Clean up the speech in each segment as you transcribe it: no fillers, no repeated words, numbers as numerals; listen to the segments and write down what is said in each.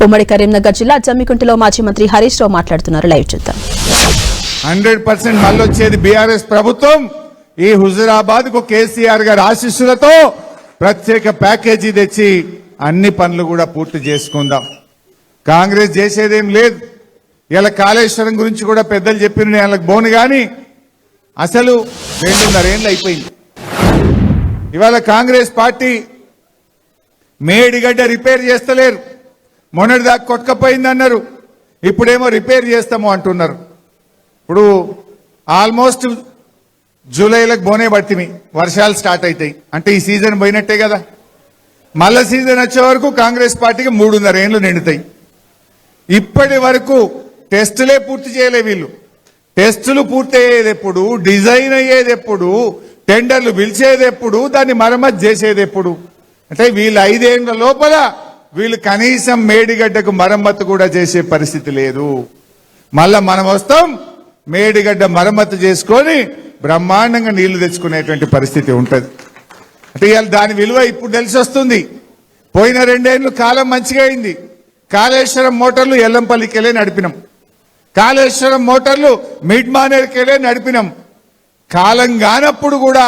ఉమ్మడి కరీంనగర్ జిల్లా జమ్మికుంటలో మాజీ మంత్రి హరీష్ రావు మాట్లాడుతున్నారు. లైవ్ చూద్దాం. 100% మళ్ళొచ్చేది బీఆర్ఎస్ ప్రభుత్వం. ఈ హుజురాబాద్ కు కేసీఆర్ గారి ఆశీస్సులతో ప్రత్యేక ప్యాకేజీ తెచ్చి అన్ని పనులు కూడా పూర్తి చేసుకుందాం. కాంగ్రెస్ చేసేదేం లేదు. ఇలా కాళేశ్వరం గురించి కూడా పెద్దలు చెప్పిన వాళ్ళకి బోను గాని అసలు 2.5 ఏళ్ళు అయిపోయింది. ఇవాళ కాంగ్రెస్ పార్టీ మేడిగడ్డ రిపేర్ చేస్తలేరు. మొన్నటిదాకా కొట్టుకపోయిందన్నారు, ఇప్పుడేమో రిపేర్ చేస్తాము అంటున్నారు. ఇప్పుడు ఆల్మోస్ట్ జూలైలకు బోనే పట్టిమి, వర్షాలు స్టార్ట్ అవుతాయి అంటే ఈ సీజన్ పోయినట్టే కదా. మళ్ళా సీజన్ వచ్చే వరకు కాంగ్రెస్ పార్టీకి 3.5 ఏళ్ళు నిండుతాయి. ఇప్పటి వరకు టెస్టులే పూర్తి చేయలే వీళ్ళు. టెస్టులు పూర్తి అయ్యేది ఎప్పుడు, డిజైన్ అయ్యేది ఎప్పుడు, టెండర్లు పిలిచేది ఎప్పుడు, దాన్ని మరమ్మతు చేసేది ఎప్పుడు? అంటే వీళ్ళు 5 ఏళ్ల లోపల వీళ్ళు కనీసం మేడిగడ్డకు మరమ్మతు కూడా చేసే పరిస్థితి లేదు. మళ్ళా మనం వస్తాం, మేడిగడ్డ మరమ్మతు చేసుకొని బ్రహ్మాండంగా నీళ్లు తెచ్చుకునేటువంటి పరిస్థితి ఉంటుంది. అంటే ఇవాళ దాని విలువ ఇప్పుడు తెలిసి వస్తుంది. పోయిన 2 ఏళ్ళు కాలం మంచిగా అయింది. కాళేశ్వరం మోటార్లు ఎల్లంపల్లికెళ్ళే నడిపినాం, కాళేశ్వరం మోటార్లు మిడ్ మానేర్కెళ్ళే నడిపినాం. కాలం కానప్పుడు కూడా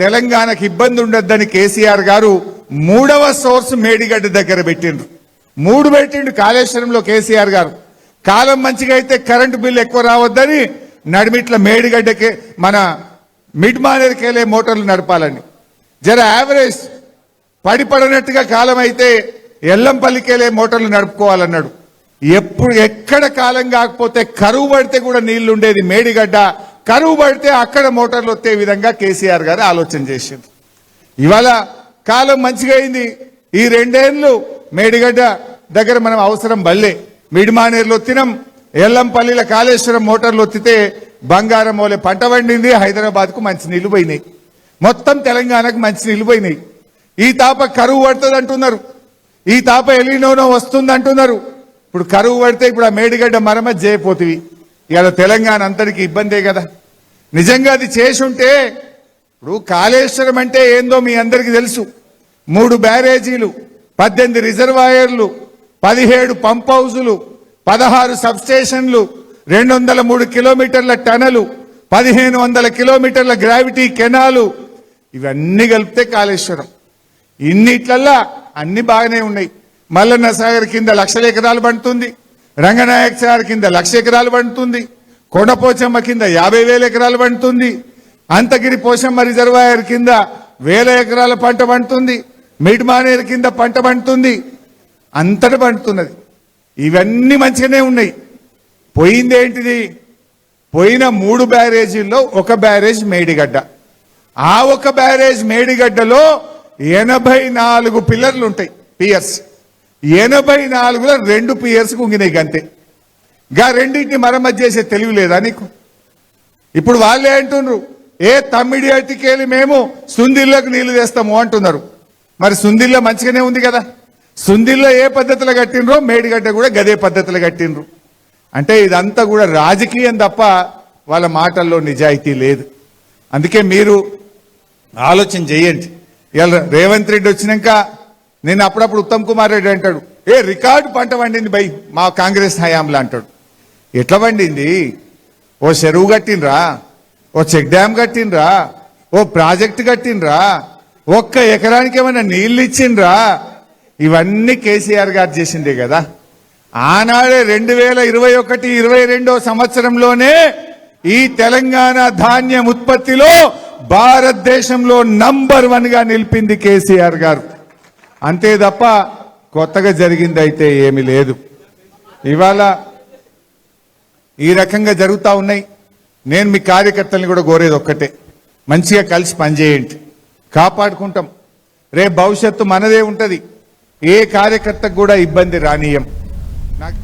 తెలంగాణకు ఇబ్బంది ఉండొద్దని కేసీఆర్ గారు 3వ సోర్స్ మేడిగడ్డ దగ్గర పెట్టిండ్రు. 3 పెట్టిండు కాళేశ్వరంలో కేసీఆర్ గారు. కాలం మంచిగా అయితే కరెంటు బిల్లు ఎక్కువ రావద్దని నడిమిట్ల మేడిగడ్డకే మన మిడ్ మానేర్కెళ్ళే మోటార్లు నడపాలని. జర యావరేజ్ పడిపడనట్టుగా కాలం అయితే ఎల్లంపల్లికెళ్ళే మోటార్లు నడుపుకోవాలన్నాడు. ఎక్కడ కాలం కాకపోతే కరువు పడితే కూడా నీళ్లు ఉండేది మేడిగడ్డ, కరువు పడితే అక్కడ మోటార్లు వచ్చే విధంగా కేసీఆర్ గారు ఆలోచన చేసింది. ఇవాళ కాలం మంచిగా అయింది. ఈ 2 ఏళ్ళు మేడిగడ్డ దగ్గర మనం అవసరం బల్లే. మిడిమానేరులో తినం, ఎల్లంపల్లిలో కాళేశ్వరం మోటార్లు ఒత్తితే బంగారం ఓలే పంట పండింది. హైదరాబాద్ కు మంచి నీళ్లు పోయినాయి, మొత్తం తెలంగాణకు మంచి నీళ్లు పోయినాయి. ఈ తాప కరువు పడుతుంది అంటున్నారు, ఈ తాప ఎలినోనో వస్తుంది అంటున్నారు. ఇప్పుడు కరువు పడితే ఇప్పుడు ఆ మేడిగడ్డ మరమ్మతు చేయపోతుంది. ఇవాళ తెలంగాణ అంతటికి ఇబ్బందే కదా. నిజంగా అది చేసి ఉంటే, ఇప్పుడు కాళేశ్వరం అంటే ఏందో మీ అందరికీ తెలుసు. 3 బ్యారేజీలు, 18 రిజర్వాయర్లు, 17 పంప్ హౌజులు, 16 సబ్స్టేషన్లు, 203 కిలోమీటర్ల టనలు, 1500 కిలోమీటర్ల గ్రావిటీ కెనాలు, ఇవన్నీ కలిపితే కాళేశ్వరం. ఇన్నిట్లల్లా అన్ని బాగానే ఉన్నాయి. మల్లన్న సాగర్ కింద 1,00,000 ఎకరాలు పండుతుంది, రంగనాయక సాగర్ కింద 1,00,000 ఎకరాలు పండుతుంది, కొండపోచమ్మ కింద 50,000 ఎకరాలు పండుతుంది, అంతగిరి పోచమ్మ రిజర్వాయర్ కింద 1,000 ఎకరాల పంట పండుతుంది, మిడ్ మానేరు కింద పంట పండుతుంది, అంతటా పండుతున్నది. ఇవన్నీ మంచిగానే ఉన్నాయి. పోయింది ఏంటిది? పోయిన 3 బ్యారేజీల్లో 1 బ్యారేజ్ మేడిగడ్డ. ఆ 1 బ్యారేజ్ మేడిగడ్డలో 84 పిల్లర్లు ఉంటాయి, పియర్స్. 84లో 2 పియర్స్ కుంగినాయి గంతే. గా రెండింటిని మరమ్మతు చేసే తెలివి లేదా నీకు? ఇప్పుడు వాళ్ళే అంటున్నారు, తమ్మిడి అట్టికెళ్ళి మేము సుందిల్లోకి నీళ్లు తెస్తాము అంటున్నారు. మరి సుందిల్లో మంచిగానే ఉంది కదా. సుందిల్లో ఏ పద్ధతిలో కట్టినరో మేడిగడ్డ కూడా గదే పద్ధతిలో కట్టినరు. అంటే ఇదంతా కూడా రాజకీయం తప్ప వాళ్ళ మాటల్లో నిజాయితీ లేదు. అందుకే మీరు ఆలోచన చేయండి. ఇలా రేవంత్ రెడ్డి వచ్చినాక నేను అప్పుడప్పుడు ఉత్తమ్ కుమార్ రెడ్డి అంటాడు, రికార్డు పంట పండింది బై మా కాంగ్రెస్ హయాంలో అంటాడు. ఎట్లా పండింది? ఓ చెరువు కట్టినరా, ఓ చెక్ డ్యామ్ కట్టినరా, ఓ ప్రాజెక్టు కట్టినరా, 1 ఎకరానికి ఏమైనా నీళ్లు ఇచ్చిండ్రా? ఇవన్నీ కేసీఆర్ గారు చేసిందే కదా. ఆనాడే 2021-22 సంవత్సరంలోనే ఈ తెలంగాణ ధాన్యం ఉత్పత్తిలో భారతదేశంలో నంబర్ 1 గా నిలిపింది కేసీఆర్ గారు. అంతే తప్ప కొత్తగా జరిగింది అయితే ఏమీ లేదు. ఇవాళ ఈ రకంగా జరుగుతూ ఉన్నాయి. నేను మీ కార్యకర్తల్ని కూడా కోరేది ఒక్కటే, మంచిగా కలిసి పనిచేయండి, కాపాడుకుంటాం. రేపు భవిష్యత్తు మనదే ఉంటుంది. ఏ కార్యకర్తకు కూడా ఇబ్బంది రానీయం. నాకు